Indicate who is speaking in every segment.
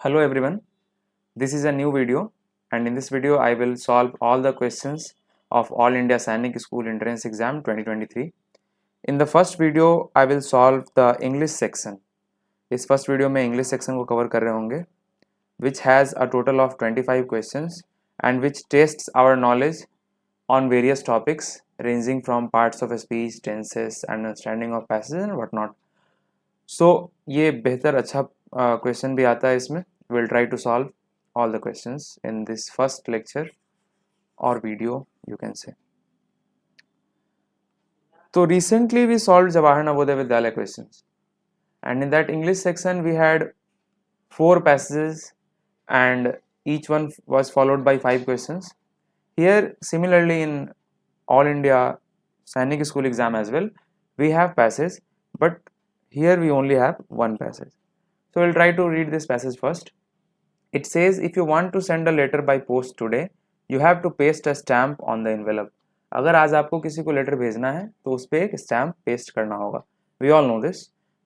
Speaker 1: Hello everyone, this is a new video and in this video I will solve all the questions of All India Sainik School Entrance Exam 2023. In the first video I will solve the English section. इस first video में English section को cover कर रहे होंगे which has a total of 25 questions and which tests our knowledge on various topics ranging from parts of a speech, tenses, understanding of passages and whatnot. So ये बेहतर अच्छा question भी आता है इसमें. We'll try to solve all the questions in this first lecture or video you can say. So recently we solved Jawahar Navodaya Vidyalaya questions and in that English section we had 4 passages and each one was followed by 5 questions. Here similarly in All India Sainik School exam as well we have passages, but here we only have one passage. So we'll try to read this passage first. It says if you want to send a letter by post today, you have to paste a stamp on the envelope. अगर आज आपको किसी को letter भेजना है तो उस पर एक स्टैम्प पेस्ट करना होगा. We all know this,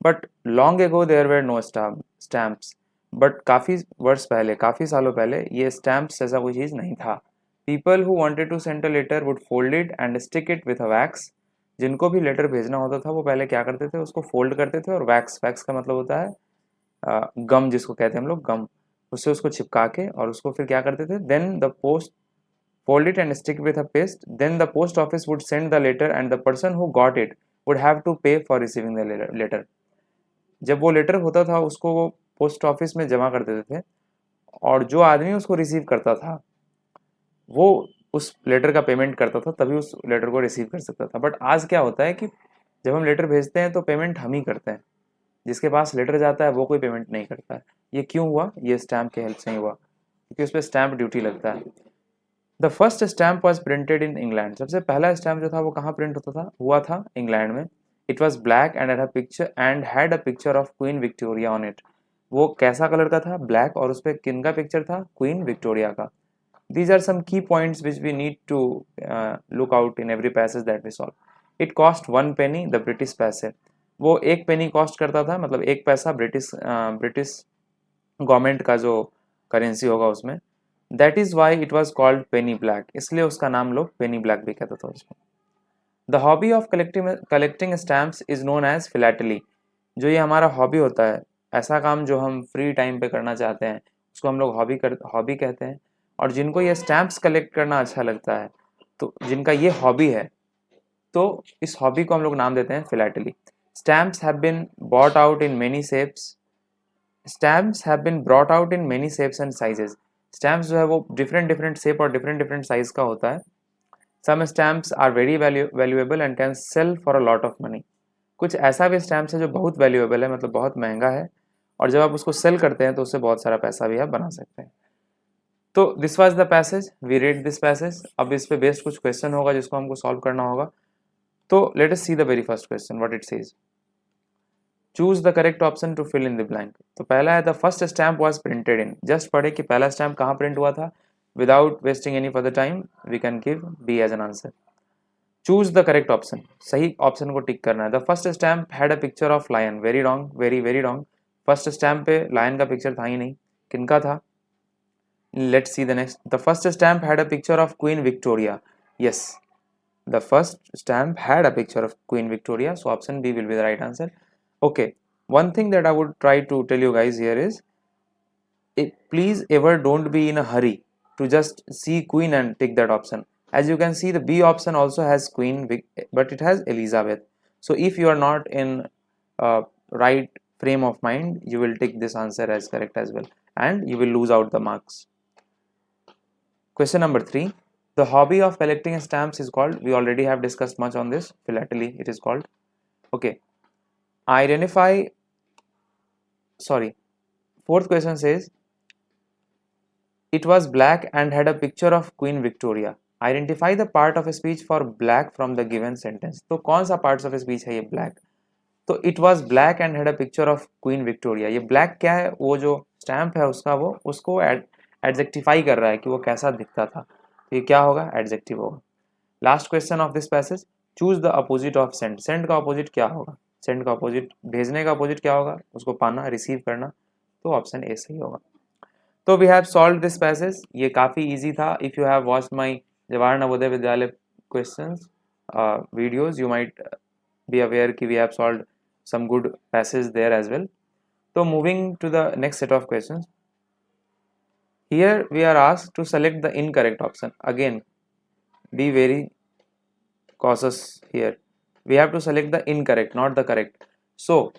Speaker 1: but long ago there were no stamps. But काफ़ी वर्ष पहले, काफ़ी सालों पहले ये stamps ऐसा कोई चीज़ नहीं था. People who wanted to send a letter would fold it and stick it with a wax. जिनको भी लेटर भेजना होता था वो पहले क्या करते थे, उसको फोल्ड करते थे और वैक्स का मतलब होता है गम, जिसको कहते हैं हम लोग गम, उससे उसको चिपका के और उसको फिर क्या करते थे, then the post fold it and stick with a paste, then the post office would send the letter and the person who got it would have to pay for receiving the letter. जब वो letter होता था उसको वो post office में जमा कर देते थे और जो आदमी उसको रिसीव करता था वो उस लेटर का पेमेंट करता था, तभी उस लेटर को रिसीव कर सकता था. बट आज क्या होता है कि जब हम लेटर भेजते हैं तो पेमेंट हम ही करते हैं, जिसके पास लेटर जाता है वो कोई पेमेंट नहीं करता है. ये क्यों हुआ? ये स्टैम्प के हेल्प से ही हुआ, क्योंकि उस पर स्टैम्प ड्यूटी लगता है. The first stamp was printed in England. सबसे पहला स्टैम्प जो था वो कहाँ प्रिंट हुआ था इंग्लैंड में. It was black and had a picture of queen Victoria on it. वो कैसा कलर का था? ब्लैक, और उस पर किन का पिक्चर था? क्वीन विक्टोरिया का. These are some key points which we need to look out in every passage that we solve. It cost 1 penny, the British पैसे. वो 1 penny कॉस्ट करता था, मतलब 1 पैसा ब्रिटिश गवर्नमेंट का जो करेंसी होगा उसमें. That is why it was called penny black. इसलिए उसका नाम लोग penny black भी कहते थे उसको. The hobby of collecting stamps is known as philately. जो ये हमारा हॉबी होता है, ऐसा काम जो हम फ्री टाइम पे करना चाहते हैं, उसको हम लोग हॉबी कहते हैं. और जिनको ये स्टैम्प्स कलेक्ट करना अच्छा लगता है, तो जिनका ये हॉबी है, तो इस हॉबी को हम लोग नाम देते हैं philately. Stamps have been bought out in many shapes. Stamps have been brought out in many shapes and sizes. Stamps जो है वो डिफरेंट शेप और डिफरेंट साइज का होता है. Some stamps are very valuable and can sell for a lot of money. कुछ ऐसा भी स्टैम्प्स है जो बहुत वैल्यूएबल है, मतलब बहुत महंगा है, और जब आप उसको सेल करते हैं तो उससे बहुत सारा पैसा भी आप बना सकते हैं. तो this was the passage, we read this passage. अब इस पे बेस्ड कुछ क्वेश्चन होगा जिसको हमको सॉल्व करना होगा. तो let us see the very first question, what it says. Choose the correct option to fill in the blank. तो पहला है the first stamp was printed in. Just पढ़े कि पहला स्टैम्प कहाँ प्रिंट हुआ था. Without wasting any further time we can give B as an answer. Choose the correct option, सही ऑप्शन को टिक करना है. The first stamp had a picture of lion. Very wrong, very wrong. First stamp पे lion का picture था ही नहीं. किनका था? Let's see the next. The first stamp had a picture of Queen Victoria. Yes, the first stamp had a picture of Queen Victoria, so option B will be the right answer. Okay, one thing that I would try to tell you guys here is, please ever don't be in a hurry to just see Queen and take that option. As you can see, the B option also has Queen, but it has Elizabeth. So if you are not in right frame of mind, you will take this answer as correct as well, and you will lose out the marks. Question number 3. The hobby of collecting stamps is called, we already have discussed much on this, philately it is called. Okay. Fourth question says, it was black and had a picture of Queen Victoria. Identify the part of a speech for black from the given sentence. तो कौन सा parts of a speech है ये black? तो it was black and had a picture of Queen Victoria. ये black क्या है? वो जो stamp है उसका, वो उसको एडजेक्टिफाई कर रहा है कि वो कैसा दिखता था. तो ये क्या होगा? एडजेक्टिव होगा. Last question of this passage. Choose the opposite of sand. Send का अपोजिट क्या होगा? सेंड का अपोजिट, भेजने का अपोजिट क्या होगा? उसको पाना, रिसीव करना. तो ऑप्शन ए सही होगा. तो we have solve this passage, ये काफ़ी इजी था. If you have watched my Jawahar Navodaya Vidyalaya questions videos, you might be aware कि we have solved some good passages there as well. So moving to the next set of questions, here we are asked to select the incorrect option. Again, be very cautious here. We have to select the incorrect, not the correct. So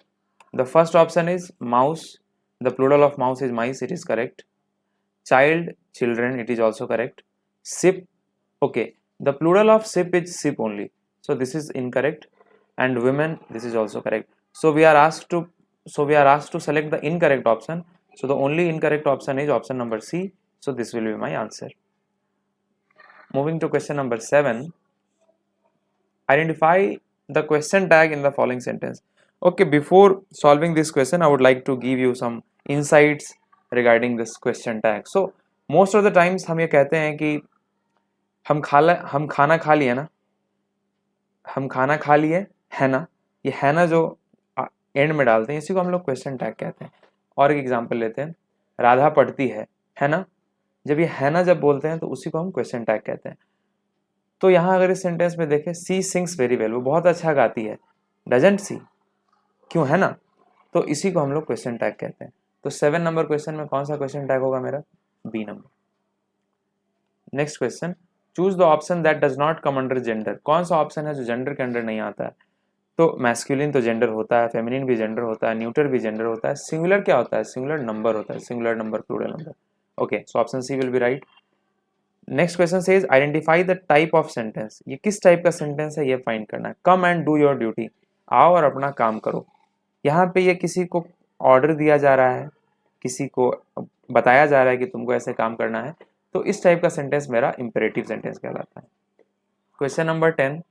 Speaker 1: the first option is mouse. The plural of mouse is mice, it is correct. Child, children, it is also correct. Sip, okay, the plural of sip is sip only, so this is incorrect. And women, this is also correct. So we are asked to select the incorrect option. So the only incorrect option is option number C, so this will be my answer. Moving to question number 7, identify the question tag in the following sentence. Okay, before solving this question, I would like to give you some insights regarding this question tag. So most of the times हम ये कहते हैं कि हम खाना खा लिए ना, हम खाना खा लिए है ना, ये है ना जो एंड में डालते हैं, इसी को हम लोग क्वेश्चन टैग कहते हैं. और एक एग्जांपल लेते हैं, राधा पढ़ती है ना. जब ये है ना जब बोलते हैं तो उसी को हम क्वेश्चन टैग कहते हैं. तो यहाँ अगर इस सेंटेंस में देखें, सी सिंग्स वेरी वेल, वो बहुत अच्छा गाती है. डजंट सी, क्यों, है ना, तो इसी को हम लोग क्वेश्चन टैग कहते हैं. तो 7 नंबर क्वेश्चन में कौन सा क्वेश्चन टैग होगा मेरा? B number. Next question, choose the option that does not come under gender. कौन सा ऑप्शन है जो जेंडर के अंडर नहीं आता है? तो मैस्कुलिन तो जेंडर होता है, फेमिनिन भी जेंडर होता है, न्यूटर भी जेंडर होता है. सिंगुलर क्या होता है? सिंगुलर नंबर होता है, singular number, plural number. Okay, so option C will be right. Next question says identify the type of sentence. ये किस टाइप का सेंटेंस है ये फाइंड करना है. Come and do your duty, आओ और अपना काम करो. यहाँ पे ये किसी को ऑर्डर दिया जा रहा है, किसी को बताया जा रहा है कि तुमको ऐसे काम करना है, तो इस टाइप का सेंटेंस मेरा इंपेरेटिव सेंटेंस कहलाता है. Question number 10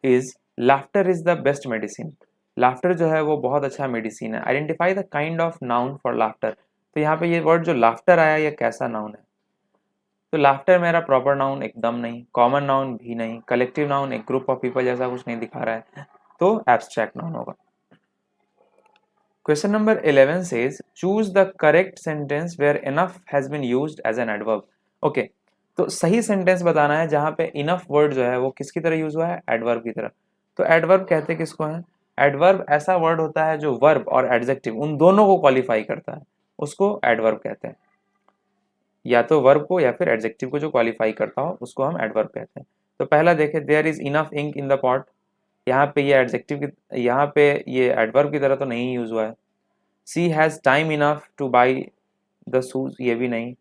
Speaker 1: is laughter is the best medicine. Laughter जो है वो बहुत अच्छा मेडिसिन है. Identify the kind of noun for laughter. तो यहाँ पे ये वर्ड जो लाफ्टर आया ये कैसा नाउन है? तो लाफ्टर मेरा प्रॉपर नाउन एकदम नहीं, कॉमन नाउन भी नहीं, कलेक्टिव नाउन एक ग्रुप ऑफ पीपल जैसा कुछ नहीं दिखा रहा है, तो एब्स्ट्रैक्ट नाउन होगा. Question number 11 says choose the correct sentence where enough has been used as an adverb. Okay, तो सही सेंटेंस बताना है जहां पे enough वर्ड जो है वो किसकी तरह यूज हुआ है? एडवर्ब की तरह. तो एडवर्ब कहते हैं किसको है? एडवर्ब ऐसा वर्ड होता है जो वर्ब और एडजेक्टिव उन दोनों को क्वालिफाई करता है, उसको एडवर्ब कहते हैं. या तो वर्ब को या फिर एडजेक्टिव को जो क्वालिफाई करता हो उसको हम एडवर्ब कहते हैं. तो पहला देखें, there is enough ink in the pot. यहाँ पे ये एडजेक्टिव की, यहाँ पे ये एडवर्ब की तरह तो नहीं यूज हुआ है. She has time enough to buy the shoes, ये भी नहीं.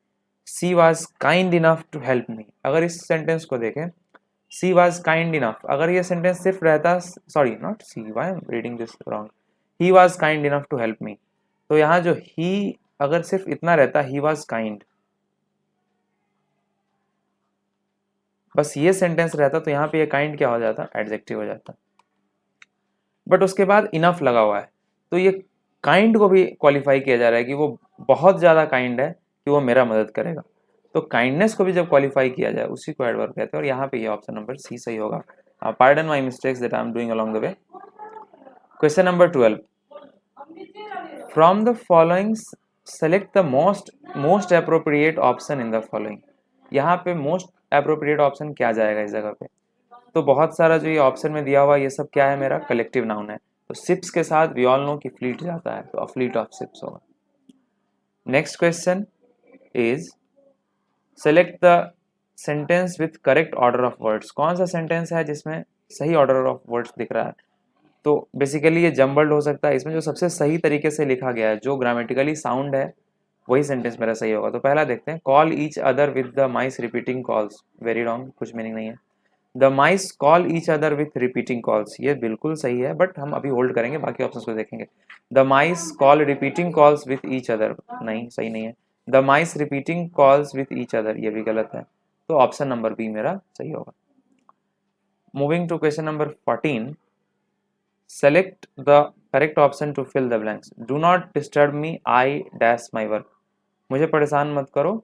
Speaker 1: She was kind enough to help me. अगर इस सेंटेंस को देखें, सी वॉज काइंड इनफ, अगर ये सेंटेंस सिर्फ रहता, sorry not C, why I am reading this wrong, he was kind enough to help me. तो यहाँ जो ही अगर सिर्फ इतना रहता, ही वॉज काइंड, बस ये सेंटेंस रहता, तो यहाँ पे ये काइंड क्या हो जाता? एडजेक्टिव हो जाता. बट उसके बाद इनफ लगा हुआ है, तो ये काइंड को भी क्वालिफाई किया जा रहा है कि वो बहुत ज़्यादा काइंड है कि वो मेरा मदद करेगा. तो काइंडनेस को भी जब क्वालिफाई किया जाए उसी को एडवर्ब कहते हैं. और यहाँ पे ये ऑप्शन नंबर सी सही होगा. Pardon my mistakes that I am doing along the way. Question number 12, from the following select the most appropriate option in the following. यहाँ पे मोस्ट अप्रोप्रिएट ऑप्शन क्या जाएगा इस जगह पे? तो बहुत सारा जो ये ऑप्शन में दिया हुआ ये सब क्या है? मेरा कलेक्टिव नाउन है. तो शिप्स के साथ वी ऑल नो कि फ्लीट जाता है, तो अ फ्लीट ऑफ शिप्स होगा. Next question is select the sentence with correct order of words. कौन सा सेंटेंस है जिसमें सही ऑर्डर ऑफ वर्ड्स दिख रहा है? तो बेसिकली ये जम्बल्ड हो सकता है, इसमें जो सबसे सही तरीके से लिखा गया है, जो ग्रामेटिकली साउंड है, वही सेंटेंस मेरा सही होगा. तो पहला देखते हैं, call each other with the mice repeating calls. Very wrong, कुछ मीनिंग नहीं है. The mice call each other with repeating calls, ये बिल्कुल सही है, बट हम अभी होल्ड करेंगे, बाकी ऑप्शंस को देखेंगे. The mice call repeating calls with each other, नहीं, सही नहीं है. The mice repeating calls with each other, ये भी गलत है. तो ऑप्शन नंबर बी मेरा सही होगा. Moving to question number 14, select the correct option to fill the blanks. Do not disturb me, I dash my work. मुझे परेशान मत करो,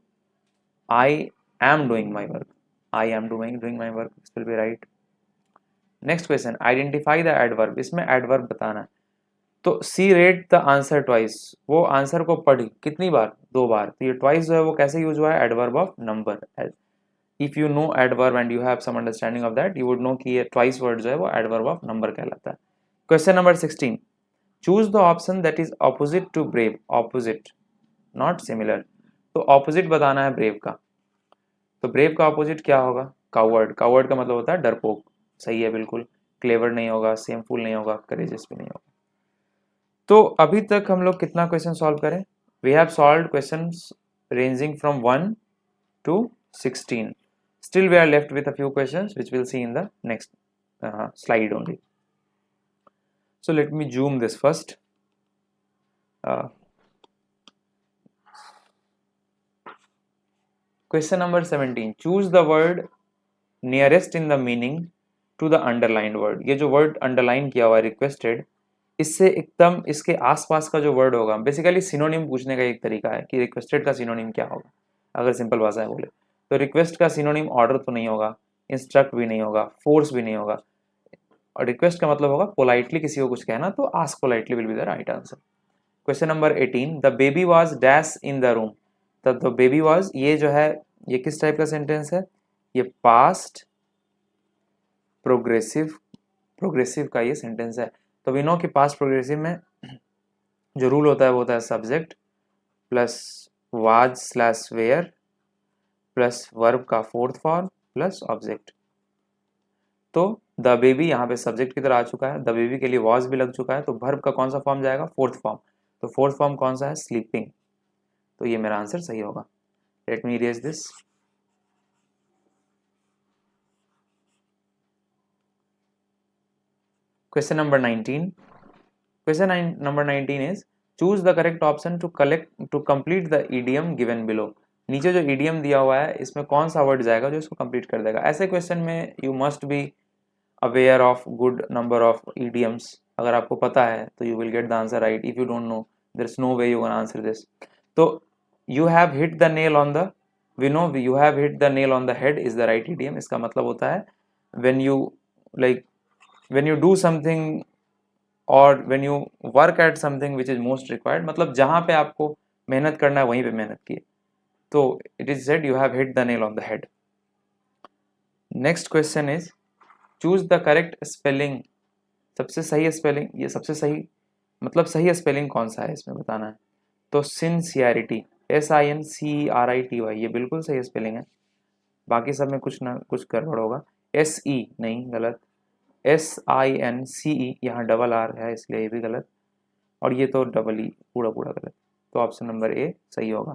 Speaker 1: I am doing my work. I am doing my work, this will be right. Next question, identify the adverb. इसमें adverb बताना है. तो she read the answer twice, वो answer को पढ़ी कितनी बार? 2 बार, तो ये ट्वाइस जो है वो कैसे यूज हुआ है, adverb of number. If you know adverb and you have some understanding of that, you would know कि ये ट्वाइस वर्ड जो है वो एडवर्ब ऑफ नंबर कहलाता है। Question number 16, choose the option that is opposite to brave, opposite not similar, तो opposite बताना है ब्रेव का, तो ब्रेव का ऑपोजिट क्या होगा, कावर्ड, कावर्ड का मतलब होता है डरपोक, सही है बिल्कुल। क्लेवर नहीं होगा, सेमफुल नहीं होगा, करेजियस भी नहीं होगा। तो अभी तक हम लोग कितना क्वेश्चन सॉल्व करें, we have solved questions ranging from 1 to 16. Still we are left with a few questions which we'll see in the next slide only. So let me zoom this first. Question number 17, choose the word nearest in the meaning to the underlined word. ये जो word underline किया हुआ है requested, इससे एकदम इसके आसपास का जो वर्ड होगा, बेसिकली सिनोनिम पूछने का एक तरीका है कि रिक्वेस्टेड का सिनोनिम क्या होगा, अगर सिंपल भाषा है बोले तो रिक्वेस्ट का सिनोनिम ऑर्डर तो नहीं होगा, इंस्ट्रक्ट भी नहीं होगा, फोर्स भी नहीं होगा, और रिक्वेस्ट का मतलब होगा पोलाइटली किसी को कुछ कहना, तो ask politely will be the right answer. Question number 18, the baby was dash in the room, the baby was, ये जो है ये किस टाइप का सेंटेंस है, ये पास्ट प्रोग्रेसिव, प्रोग्रेसिव का ये सेंटेंस है। तो वी नो कि पास्ट प्रोग्रेसिव में जो रूल होता है वो होता है subject plus was slash were plus verb का फोर्थ फॉर्म प्लस ऑब्जेक्ट। तो द बेबी यहाँ पे सब्जेक्ट की तरह आ चुका है, द बेबी के लिए वॉज भी लग चुका है, तो वर्ब का कौन सा फॉर्म जाएगा, फोर्थ फॉर्म, तो फोर्थ फॉर्म कौन सा है, स्लीपिंग, तो ये मेरा आंसर सही होगा। Let me erase this. Question number 19. Question number 19 is choose the correct option to complete the idiom given below. नीचे जो idiom दिया हुआ है इसमें कौन सा वर्ड जाएगा जो इसको कंप्लीट कर देगा। ऐसे क्वेश्चन में you must be aware of good number of idioms. अगर आपको पता है तो you will get the answer right, if you don't know there is no way you can answer this. तो you have hit the nail on the, we know you have hit the nail on the head is the right idiom। इसका मतलब होता है when you like when you do something or when you work at something which is most required, मतलब जहाँ पे आपको मेहनत करना है वहीं पे मेहनत कीजिए, तो it is said you have hit the nail on the head. Next question is choose the correct spelling, सबसे सही स्पेलिंग, ये सबसे सही मतलब सही स्पेलिंग कौन सा है इसमें बताना है। तो सिंसियरिटी, SINCERITY, ये बिल्कुल सही स्पेलिंग है, बाकी सब में कुछ ना कुछ गड़बड़ होगा। SE नहीं, गलत, SINCE यहाँ डबल आर है इसलिए ये भी गलत, और ये तो डबल ई, पूरा पूरा गलत, तो ऑप्शन नंबर ए सही होगा।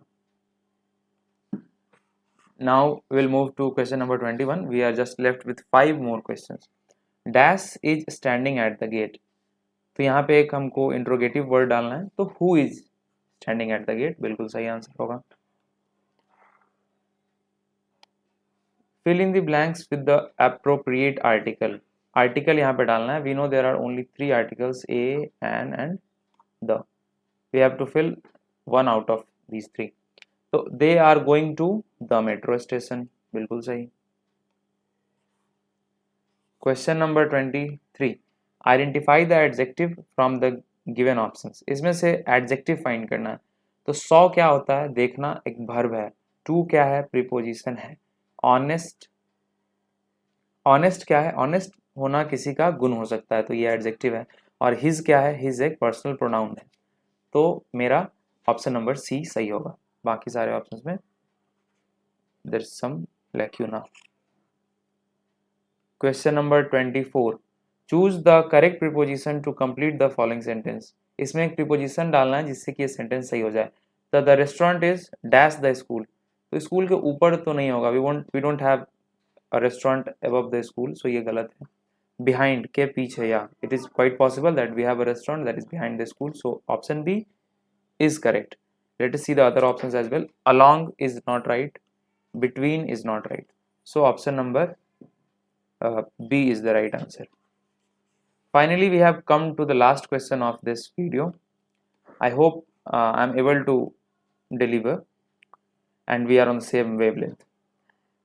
Speaker 1: Now will move to question number 21। We are just left with 5 more questions. Dash is standing at the gate, तो यहाँ पे एक हमको इंट्रोगेटिव वर्ड डालना है, तो who is standing at the gate बिल्कुल सही आंसर होगा। Fill in the blanks with the appropriate article, article यहाँ पे डालना है। We know there are only 3 articles, A, an and the, we have to fill one out of these 3। तो they are going to the metro station, बिल्कुल सही। Question number 23, identify the adjective from the given options, इसमें से adjective find करना है। तो 100 क्या होता है देखना, एक वर्ब है, टू क्या है, प्रीपोजिशन है, ऑनेस्ट, ऑनेस्ट क्या है, ऑनेस्ट होना किसी का गुण हो सकता है, तो ये एडजेक्टिव है, और हिज क्या है, हिज एक पर्सनल प्रोनाउन है, तो मेरा ऑप्शन नंबर सी सही होगा। बाकी सारे ऑप्शंस में there is some lacuna. Question number 24, choose the correct preposition to complete the following sentence, इसमें एक प्रीपोजिशन डालना है जिससे कि ये सेंटेंस सही हो जाए। The restaurant is dash the school, तो स्कूल के ऊपर तो नहीं होगा, we don't have a restaurant above the school, so ये गलत है। बिहाइंड के पीछे, या it is quite possible that we have a restaurant that is behind the school, so option B is correct. Let us see the other options as well. Along is not right, between is not right, so option number B is the right answer. Finally we have come to the last question of this video. I hope I am able to deliver and we are on the same wavelength.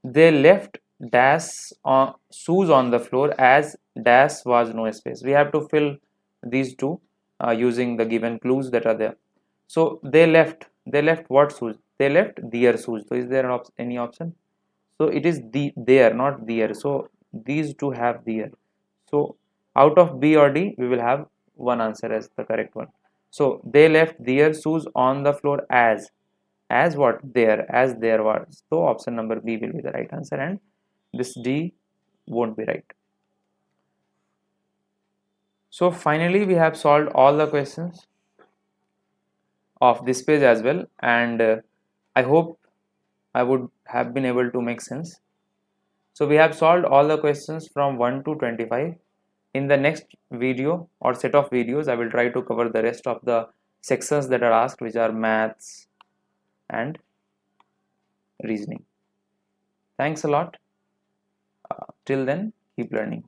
Speaker 1: They left dash on shoes on the floor as dash was no space. We have to fill these two using the given clues that are there. So they left, They left what shoes? They left their shoes. So is there any option? So it is their, not their. So these two have their. So out of B or D, we will have one answer as the correct one. So they left their shoes on the floor as what? There, as there was. So option number B will be the right answer, and this D won't be right. So finally we have solved all the questions of this page as well, and I hope I would have been able to make sense. So we have solved all the questions from 1 to 25. In the next video or set of videos, I will try to cover the rest of the sections that are asked, which are maths and reasoning. Thanks a lot. Till then, keep learning.